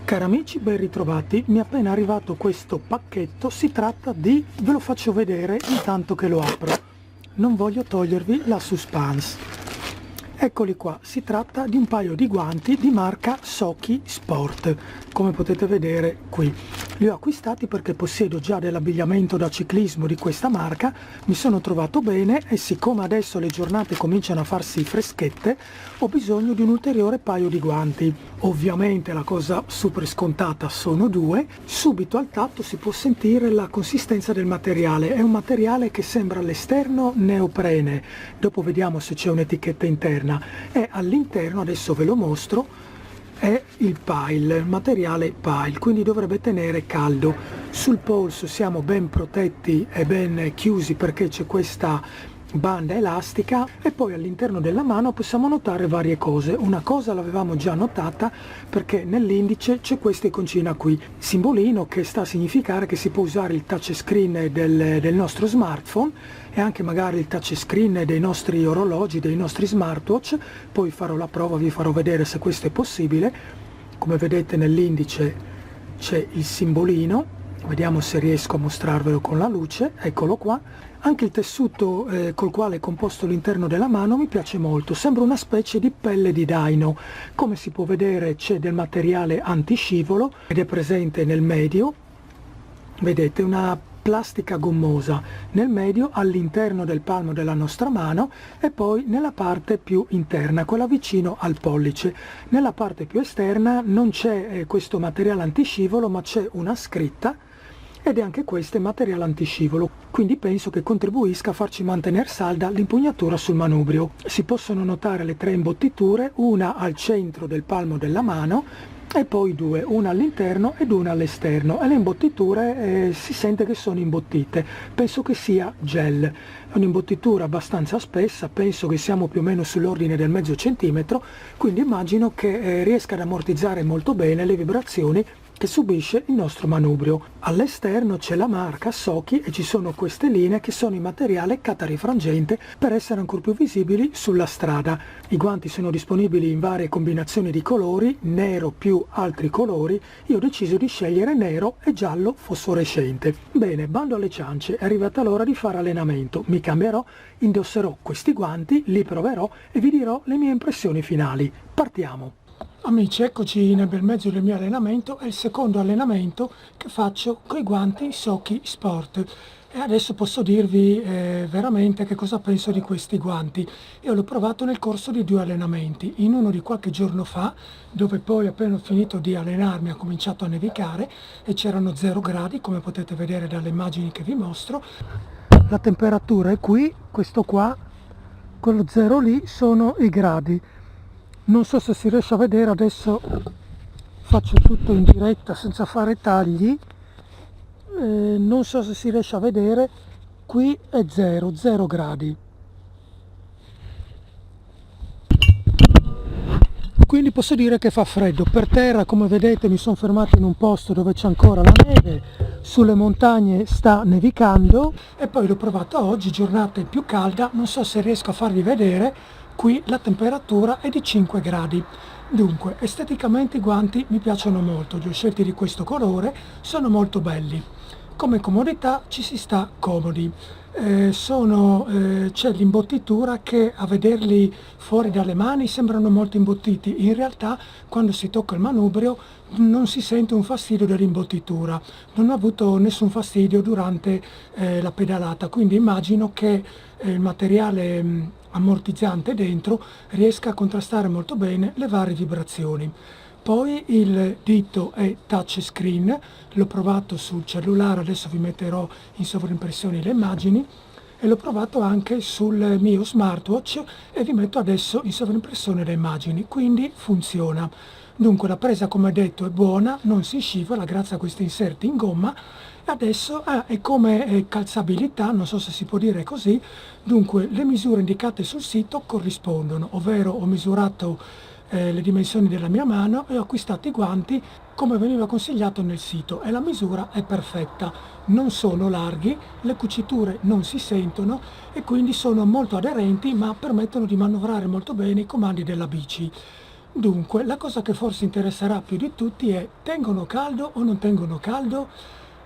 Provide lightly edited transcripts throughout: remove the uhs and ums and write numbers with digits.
Cari amici, ben ritrovati. Mi è appena arrivato questo pacchetto, si tratta di... ve lo faccio vedere intanto che lo apro. Non voglio togliervi la suspense. Eccoli qua, si tratta di un paio di guanti di marca Soki Sport, come potete vedere qui. Li ho acquistati perché possiedo già dell'abbigliamento da ciclismo di questa marca, mi sono trovato bene e siccome adesso le giornate cominciano a farsi freschette, ho bisogno di un ulteriore paio di guanti. Ovviamente la cosa super scontata sono due. Subito al tatto si può sentire la consistenza del materiale, è un materiale che sembra all'esterno neoprene, dopo vediamo se c'è un'etichetta interna. E all'interno, adesso ve lo mostro, è il pile, materiale pile, quindi dovrebbe tenere caldo. Sul polso siamo ben protetti e ben chiusi perché c'è questa banda elastica e poi all'interno della mano possiamo notare varie cose. Una cosa l'avevamo già notata perché nell'indice c'è questa iconcina qui, simbolino che sta a significare che si può usare il touchscreen del nostro smartphone e anche magari il touchscreen dei nostri orologi, dei nostri smartwatch. Poi farò la prova, vi farò vedere se questo è possibile. Come vedete nell'indice c'è il simbolino, vediamo se riesco a mostrarvelo con la luce, eccolo qua. Anche il tessuto col quale è composto l'interno della mano mi piace molto, sembra una specie di pelle di daino. Come si può vedere c'è del materiale antiscivolo ed è presente nel medio, vedete una plastica gommosa nel medio, all'interno del palmo della nostra mano e poi nella parte più interna, quella vicino al pollice. Nella parte più esterna non c'è questo materiale antiscivolo ma c'è una scritta ed è anche questo materiale antiscivolo, quindi penso che contribuisca a farci mantenere salda l'impugnatura sul manubrio. Si possono notare le tre imbottiture, una al centro del palmo della mano e poi due, una all'interno ed una all'esterno, e le imbottiture si sente che sono imbottite, penso che sia gel. È un'imbottitura abbastanza spessa, penso che siamo più o meno sull'ordine del mezzo centimetro, quindi immagino che riesca ad ammortizzare molto bene le vibrazioni che subisce il nostro manubrio. All'esterno c'è la marca Soki e ci sono queste linee che sono in materiale catarifrangente per essere ancora più visibili sulla strada. I guanti sono disponibili in varie combinazioni di colori, nero più altri colori. Io ho deciso di scegliere nero e giallo fosforescente. Bene, bando alle ciance, è arrivata l'ora di fare allenamento. Mi cambierò, indosserò questi guanti, li proverò e vi dirò le mie impressioni finali. Partiamo! Amici, eccoci nel bel mezzo del mio allenamento, è il secondo allenamento che faccio con i guanti Soki Sport e adesso posso dirvi veramente che cosa penso di questi guanti. Io l'ho provato nel corso di 2 allenamenti, in uno di qualche giorno fa, dove poi appena ho finito di allenarmi ha cominciato a nevicare e c'erano 0 gradi, come potete vedere dalle immagini che vi mostro. La temperatura è qui, questo qua, quello 0 lì sono i gradi. Non so se si riesce a vedere, adesso faccio tutto in diretta senza fare tagli, non so se si riesce a vedere, qui è 0 gradi. Quindi posso dire che fa freddo. Per terra, come vedete, mi sono fermato in un posto dove c'è ancora la neve, sulle montagne sta nevicando e poi l'ho provato oggi, giornata più calda, non so se riesco a farvi vedere. Qui la temperatura è di 5 gradi. Dunque, esteticamente i guanti mi piacciono molto, li ho scelti di questo colore, sono molto belli. Come comodità ci si sta comodi. C'è l'imbottitura che a vederli fuori dalle mani sembrano molto imbottiti, in realtà quando si tocca il manubrio non si sente un fastidio dell'imbottitura, non ho avuto nessun fastidio durante la pedalata, quindi immagino che il materiale ammortizzante dentro riesca a contrastare molto bene le varie vibrazioni. Poi il dito è touchscreen, l'ho provato sul cellulare, adesso vi metterò in sovraimpressione le immagini, e l'ho provato anche sul mio smartwatch e vi metto adesso in sovraimpressione le immagini, quindi funziona. Dunque la presa, come detto, è buona, non si scivola grazie a questi inserti in gomma. Adesso è come calzabilità, non so se si può dire così. Dunque le misure indicate sul sito corrispondono, ovvero ho misurato le dimensioni della mia mano e ho acquistato i guanti come veniva consigliato nel sito e la misura è perfetta. Non sono larghi, le cuciture non si sentono e quindi sono molto aderenti, ma permettono di manovrare molto bene i comandi della bici. Dunque, la cosa che forse interesserà più di tutti è: tengono caldo o non tengono caldo?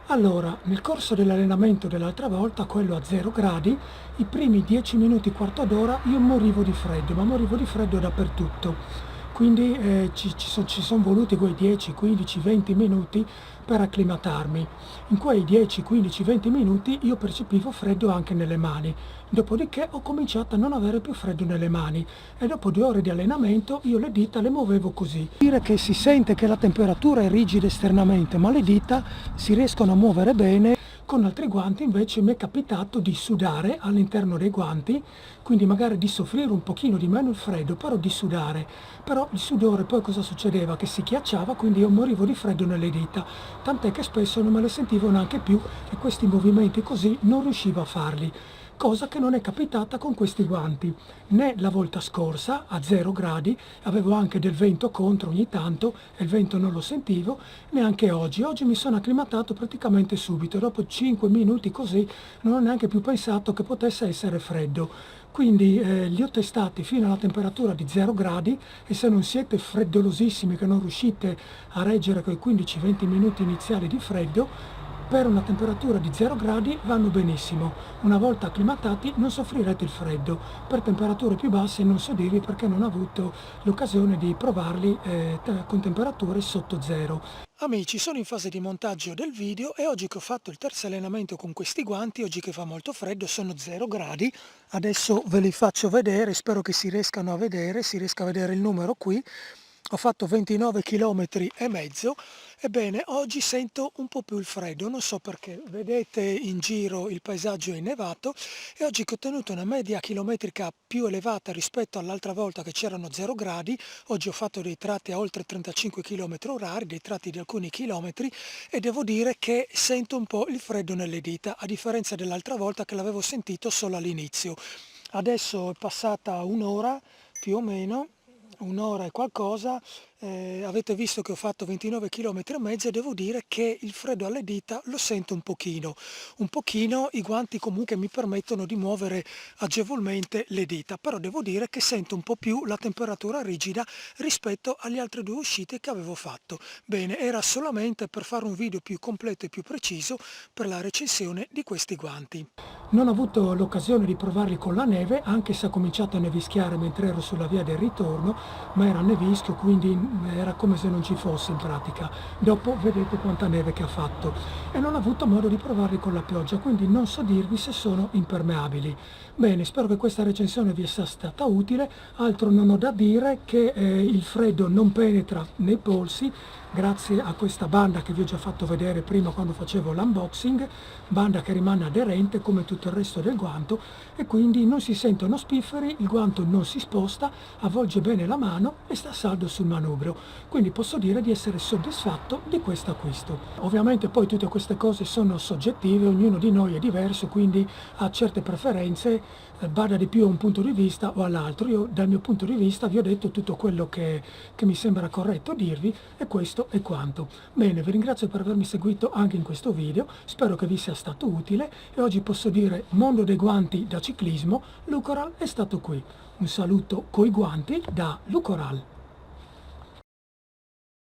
Allora, nel corso dell'allenamento dell'altra volta, quello a 0 gradi, i primi 10 minuti, quarto d'ora, io morivo di freddo, ma morivo di freddo dappertutto. Quindi ci son voluti quei 10, 15, 20 minuti per acclimatarmi. In quei 10, 15, 20 minuti io percepivo freddo anche nelle mani. Dopodiché ho cominciato a non avere più freddo nelle mani e dopo 2 ore di allenamento io le dita le muovevo così. Dire che si sente che la temperatura è rigida esternamente, ma le dita si riescono a muovere bene. Con altri guanti invece mi è capitato di sudare all'interno dei guanti, quindi magari di soffrire un pochino di meno il freddo, però di sudare. Però il sudore poi cosa succedeva? Che si ghiacciava, quindi io morivo di freddo nelle dita, tant'è che spesso non me le sentivo neanche più e questi movimenti così non riuscivo a farli. Cosa che non è capitata con questi guanti, né la volta scorsa a 0 gradi, avevo anche del vento contro ogni tanto e il vento non lo sentivo, neanche oggi. Oggi mi sono acclimatato praticamente subito, dopo 5 minuti così non ho neanche più pensato che potesse essere freddo. Quindi li ho testati fino alla temperatura di 0 gradi e se non siete freddolosissimi che non riuscite a reggere quei 15-20 minuti iniziali di freddo, per una temperatura di 0 gradi vanno benissimo. Una volta acclimatati non soffrirete il freddo. Per temperature più basse non so dirvi perché non ho avuto l'occasione di provarli con temperature sotto zero. Amici, sono in fase di montaggio del video e oggi che ho fatto il terzo allenamento con questi guanti, oggi che fa molto freddo, sono 0 gradi. Adesso ve li faccio vedere, spero che si riescano a vedere, si riesca a vedere il numero qui. Ho fatto 29 km e mezzo. Ebbene, oggi sento un po' più il freddo, non so perché. Vedete in giro il paesaggio è innevato e oggi che ho tenuto una media chilometrica più elevata rispetto all'altra volta che c'erano 0 gradi, oggi ho fatto dei tratti a oltre 35 km orari, dei tratti di alcuni chilometri e devo dire che sento un po' il freddo nelle dita, a differenza dell'altra volta che l'avevo sentito solo all'inizio. Adesso è passata un'ora più o meno, un'ora e qualcosa, avete visto che ho fatto 29 km e mezzo e devo dire che il freddo alle dita lo sento un pochino. I guanti comunque mi permettono di muovere agevolmente le dita, però devo dire che sento un po' più la temperatura rigida rispetto alle altre 2 uscite che avevo fatto. Bene, era solamente per fare un video più completo e più preciso per la recensione di questi guanti. Non ho avuto l'occasione di provarli con la neve, anche se ha cominciato a nevischiare mentre ero sulla via del ritorno, ma era nevischio, quindi era come se non ci fosse in pratica. Dopo vedete quanta neve che ha fatto. E non ho avuto modo di provarli con la pioggia, quindi non so dirvi se sono impermeabili. Bene, spero che questa recensione vi sia stata utile, altro non ho da dire che il freddo non penetra nei polsi, grazie a questa banda che vi ho già fatto vedere prima quando facevo l'unboxing, banda che rimane aderente come tutto il resto del guanto e quindi non si sentono spifferi, il guanto non si sposta, avvolge bene la mano e sta saldo sul manubrio, quindi posso dire di essere soddisfatto di questo acquisto. Ovviamente poi tutte queste cose sono soggettive, ognuno di noi è diverso, quindi ha certe preferenze, bada di più a un punto di vista o all'altro. Io dal mio punto di vista vi ho detto tutto quello che mi sembra corretto dirvi e questo è quanto. Bene, vi ringrazio per avermi seguito anche in questo video, spero che vi sia stato utile e oggi posso dire mondo dei guanti da ciclismo, Lucoral è stato qui. Un saluto coi guanti da Lucoral.